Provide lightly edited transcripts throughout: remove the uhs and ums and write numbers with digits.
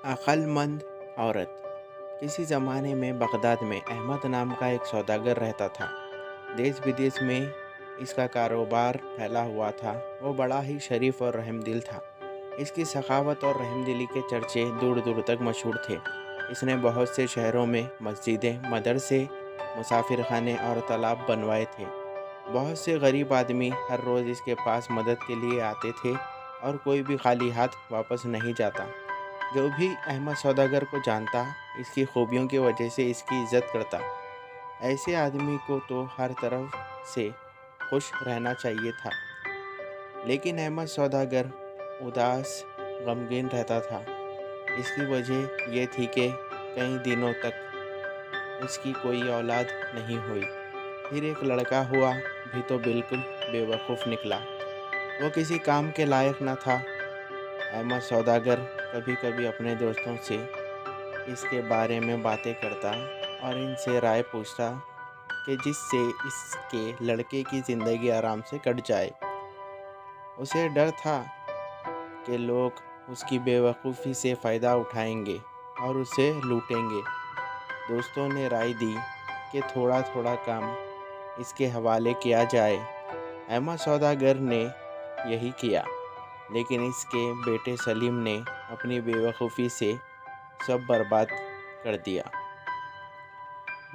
अक्लमंद औरत। किसी ज़माने में बगदाद में अहमद नाम का एक सौदागर रहता था। देश विदेश में इसका कारोबार फैला हुआ था। वो बड़ा ही शरीफ और रहमदिल था। इसकी सखावत और रहमदिली के चर्चे दूर दूर तक मशहूर थे। इसने बहुत से शहरों में मस्जिदें, मदरसे, मुसाफिर खाने और तालाब बनवाए थे। बहुत से गरीब आदमी हर रोज़ इसके पास मदद के लिए आते थे और कोई भी खाली हाथ वापस नहीं जाता। जो भी अहमद सौदागर को जानता, इसकी खूबियों की वजह से इसकी इज्जत करता। ऐसे आदमी को तो हर तरफ से खुश रहना चाहिए था। लेकिन अहमद सौदागर उदास, गमगीन रहता था। इसकी वजह यह थी कि कई दिनों तक उसकी कोई औलाद नहीं हुई। फिर एक लड़का हुआ भी तो बिल्कुल बेवकूफ़ निकला। वो किसी काम के लायक न था। अहमद सौदागर कभी कभी अपने दोस्तों से इसके बारे में बातें करता और इनसे राय पूछता कि जिससे इसके लड़के की ज़िंदगी आराम से कट जाए। उसे डर था कि लोग उसकी बेवकूफ़ी से फ़ायदा उठाएंगे और उसे लूटेंगे। दोस्तों ने राय दी कि थोड़ा थोड़ा काम इसके हवाले किया जाए। अहमद सौदागर ने यही किया, लेकिन इसके बेटे सलीम ने अपनी बेवकूफ़ी से सब बर्बाद कर दिया।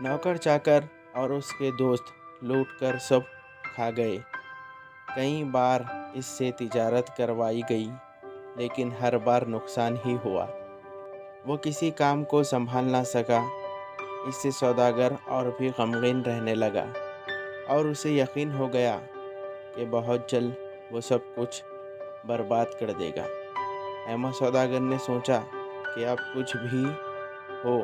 नौकर चाकर और उसके दोस्त लूट कर सब खा गए। कई बार इससे तिजारत करवाई गई, लेकिन हर बार नुकसान ही हुआ। वो किसी काम को संभाल ना सका। इससे सौदागर और भी गमगीन रहने लगा और उसे यकीन हो गया कि बहुत जल्द वो सब कुछ बर्बाद कर देगा। अहमद सौदागर ने सोचा कि अब कुछ भी हो,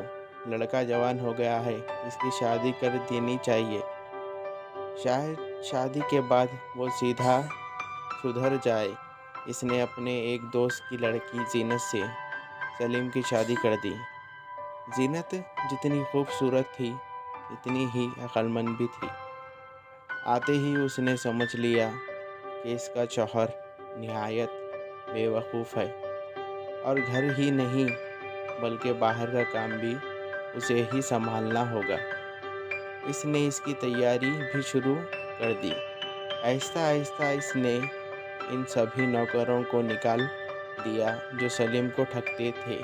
लड़का जवान हो गया है, इसकी शादी कर देनी चाहिए। शायद शादी के बाद वो सीधा सुधर जाए। इसने अपने एक दोस्त की लड़की जीनत से सलीम की शादी कर दी। जीनत जितनी खूबसूरत थी, इतनी ही अक्लमंद भी थी। आते ही उसने समझ लिया कि इसका शौहर निहायत बेवकूफ़ है और घर ही नहीं बल्कि बाहर का काम भी उसे ही संभालना होगा। इसने इसकी तैयारी भी शुरू कर दी। आहिस्ता आहिस्ता इसने इन सभी नौकरों को निकाल दिया जो सलीम को ठगते थे।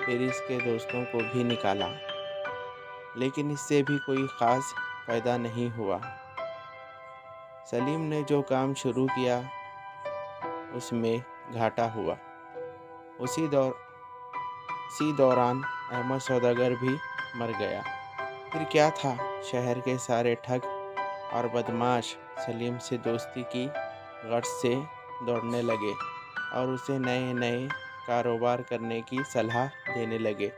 फिर इसके दोस्तों को भी निकाला, लेकिन इससे भी कोई ख़ास फ़ायदा नहीं हुआ। सलीम ने जो काम शुरू किया उसमें घाटा हुआ। उसी दौरान अहमद सौदागर भी मर गया। फिर क्या था, शहर के सारे ठग और बदमाश सलीम से दोस्ती की गर्ज से दौड़ने लगे और उसे नए नए कारोबार करने की सलाह देने लगे।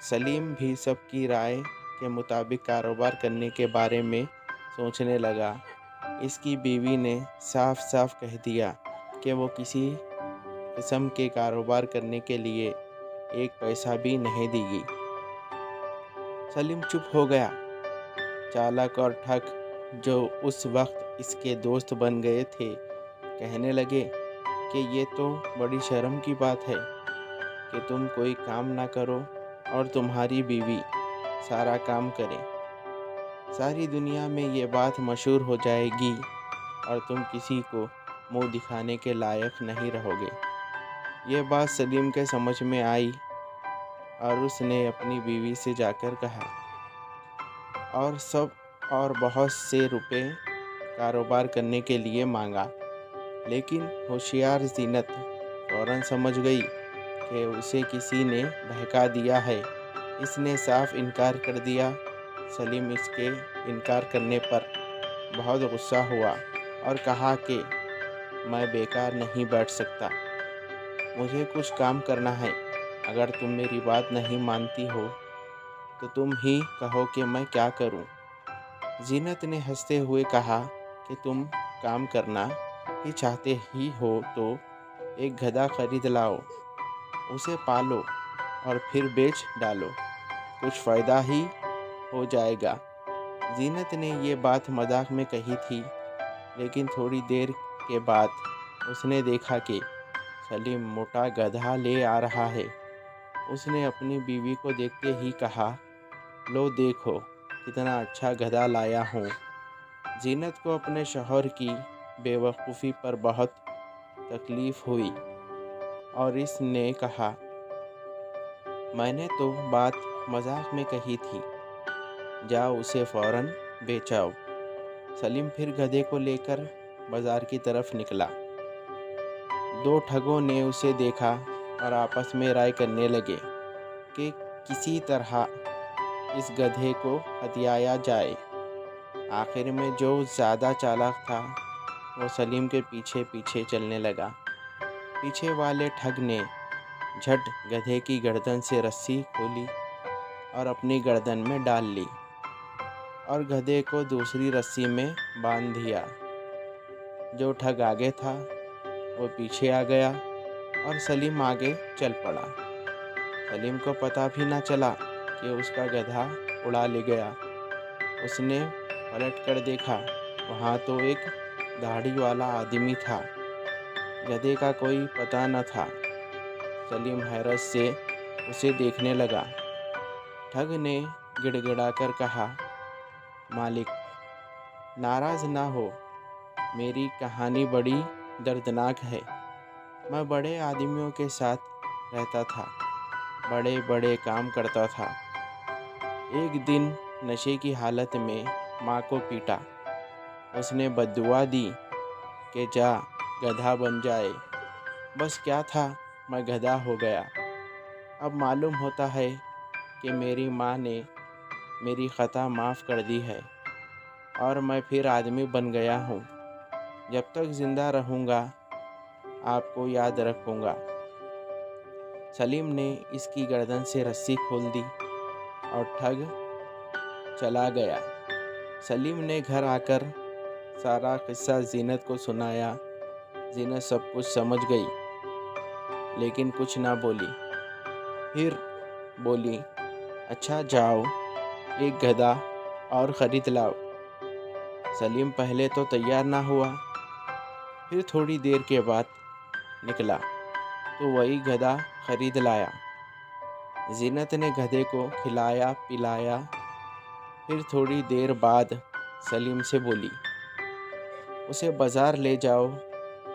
सलीम भी सबकी राय के मुताबिक कारोबार करने के बारे में सोचने लगा। इसकी बीवी ने साफ साफ कह दिया कि वो किसी किस्म के कारोबार करने के लिए एक पैसा भी नहीं देगी। सलीम चुप हो गया। चालाक और ठग जो उस वक्त इसके दोस्त बन गए थे कहने लगे कि ये तो बड़ी शर्म की बात है कि तुम कोई काम ना करो और तुम्हारी बीवी सारा काम करे। सारी दुनिया में ये बात मशहूर हो जाएगी और तुम किसी को मुंह दिखाने के लायक नहीं रहोगे। ये बात सलीम के समझ में आई और उसने अपनी बीवी से जाकर कहा और बहुत से रुपए कारोबार करने के लिए मांगा। लेकिन होशियार जीनत फौरन समझ गई कि उसे किसी ने बहका दिया है। इसने साफ इनकार कर दिया। सलीम इसके इनकार करने पर बहुत गुस्सा हुआ और कहा कि मैं बेकार नहीं बैठ सकता, मुझे कुछ काम करना है। अगर तुम मेरी बात नहीं मानती हो तो तुम ही कहो कि मैं क्या करूं। जीनत ने हंसते हुए कहा कि तुम काम करना ही चाहते ही हो तो एक गधा खरीद लाओ, उसे पालो और फिर बेच डालो, कुछ फ़ायदा ही हो जाएगा। जीनत ने ये बात मजाक में कही थी, लेकिन थोड़ी देर के बाद उसने देखा कि सलीम मोटा गधा ले आ रहा है। उसने अपनी बीवी को देखते ही कहा, लो देखो कितना अच्छा गधा लाया हूँ। जीनत को अपने शौहर की बेवकूफ़ी पर बहुत तकलीफ़ हुई और इसने कहा, मैंने तो बात मजाक में कही थी, जाओ उसे फ़ौरन बेचाओ। सलीम फिर गधे को लेकर बाजार की तरफ निकला। दो ठगों ने उसे देखा और आपस में राय करने लगे कि किसी तरह इस गधे को हथियाया जाए। आखिर में जो ज़्यादा चालाक था वो सलीम के पीछे पीछे चलने लगा। पीछे वाले ठग ने झट गधे की गर्दन से रस्सी खोली और अपनी गर्दन में डाल ली और गधे को दूसरी रस्सी में बांध दिया। जो ठग आगे था वो पीछे आ गया और सलीम आगे चल पड़ा। सलीम को पता भी ना चला कि उसका गधा उड़ा ले गया। उसने पलट कर देखा, वहाँ तो एक दाढ़ी वाला आदमी था। गधे का कोई पता न था। सलीम हैरत से उसे देखने लगा। ठग ने गिड़गिड़ाकर कहा, मालिक नाराज़ ना हो, मेरी कहानी बड़ी दर्दनाक है। मैं बड़े आदमियों के साथ रहता था, बड़े बड़े काम करता था। एक दिन नशे की हालत में माँ को पीटा। उसने बद्दुआ दी कि जा गधा बन जाए। बस क्या था, मैं गधा हो गया। अब मालूम होता है कि मेरी माँ ने मेरी ख़ता माफ़ कर दी है और मैं फिर आदमी बन गया हूँ। जब तक ज़िंदा रहूँगा आपको याद रखूँगा। सलीम ने इसकी गर्दन से रस्सी खोल दी और ठग चला गया। सलीम ने घर आकर सारा किस्सा जीनत को सुनाया। जीनत सब कुछ समझ गई लेकिन कुछ ना बोली। फिर बोली, अच्छा जाओ एक गधा और ख़रीद लाओ। सलीम पहले तो तैयार ना हुआ, फिर थोड़ी देर के बाद निकला तो वही गधा ख़रीद लाया। जीनत ने गधे को खिलाया पिलाया। फिर थोड़ी देर बाद सलीम से बोली, उसे बाज़ार ले जाओ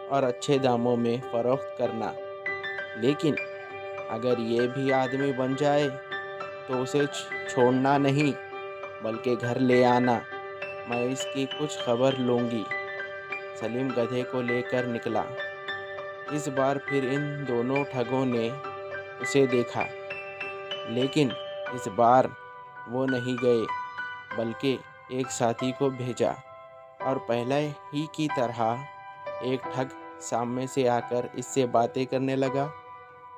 और अच्छे दामों में फ़रोख्त करना, लेकिन अगर ये भी आदमी बन जाए तो उसे छोड़ना नहीं बल्कि घर ले आना। मैं इसकी कुछ खबर लूँगी। सलीम गधे को लेकर निकला। इस बार फिर इन दोनों ठगों ने उसे देखा, लेकिन इस बार वो नहीं गए बल्कि एक साथी को भेजा और पहले ही की तरह एक ठग सामने से आकर इससे बातें करने लगा।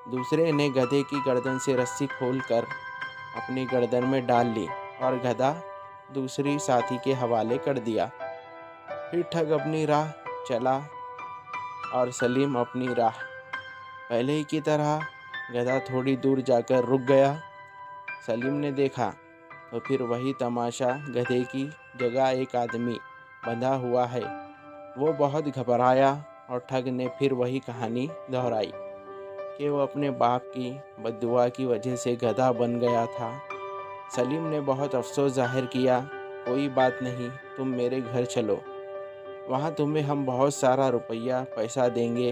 दूसरे ने गधे की गर्दन से रस्सी खोलकर अपनी गर्दन में डाल ली और गधा दूसरी साथी के हवाले कर दिया। फिर ठग अपनी राह चला और सलीम अपनी राह। पहले ही की तरह गधा थोड़ी दूर जाकर रुक गया। सलीम ने देखा तो फिर वही तमाशा, गधे की जगह एक आदमी बंधा हुआ है। वो बहुत घबराया और ठग ने फिर वही कहानी दोहराई कि वो अपने बाप की बद्दुआ की वजह से गधा बन गया था। सलीम ने बहुत अफसोस जाहिर किया, कोई बात नहीं, तुम मेरे घर चलो, वहाँ तुम्हें हम बहुत सारा रुपया पैसा देंगे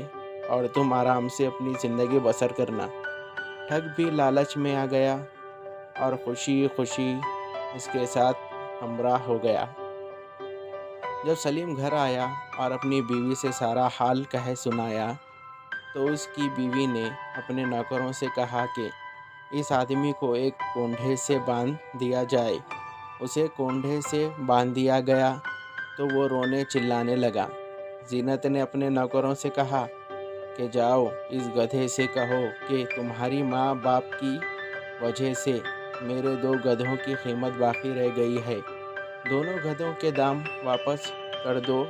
और तुम आराम से अपनी ज़िंदगी बसर करना। ठग भी लालच में आ गया और खुशी खुशी उसके साथ हमराह हो गया। जब सलीम घर आया और अपनी बीवी से सारा हाल कह सुनाया तो उसकी बीवी ने अपने नौकरों से कहा कि इस आदमी को एक कोंढे से बांध दिया जाए। उसे कोंढे से बांध दिया गया तो वो रोने चिल्लाने लगा। जीनत ने अपने नौकरों से कहा कि जाओ इस गधे से कहो कि तुम्हारी माँ बाप की वजह से मेरे दो गधों की कीमत बाकी रह गई है। दोनों गधों के दाम वापस कर दो,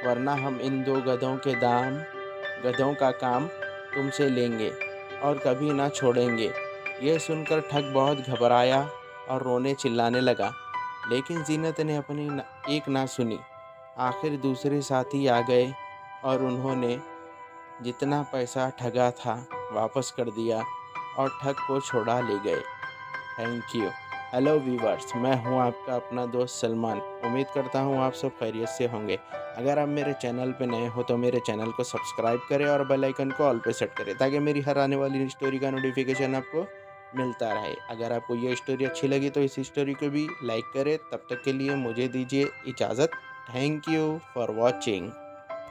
वरना हम इन दो गधों का काम तुमसे लेंगे और कभी ना छोड़ेंगे। यह सुनकर ठग बहुत घबराया और रोने चिल्लाने लगा, लेकिन जीनत ने अपनी एक ना सुनी। आखिर दूसरे साथी आ गए और उन्होंने जितना पैसा ठगा था वापस कर दिया और ठग को छोड़ा ले गए। Thank you. हेलो व्यूवर्स, मैं हूं आपका अपना दोस्त सलमान। उम्मीद करता हूं आप सब खैरियत से होंगे। अगर आप मेरे चैनल पे नए हो तो मेरे चैनल को सब्सक्राइब करें और बेल आइकन को ऑल पे सेट करें ताकि मेरी हर आने वाली स्टोरी का नोटिफिकेशन आपको मिलता रहे। अगर आपको ये स्टोरी अच्छी लगी तो इस स्टोरी को भी लाइक करें। तब तक के लिए मुझे दीजिए इजाज़त। Thank you for watching.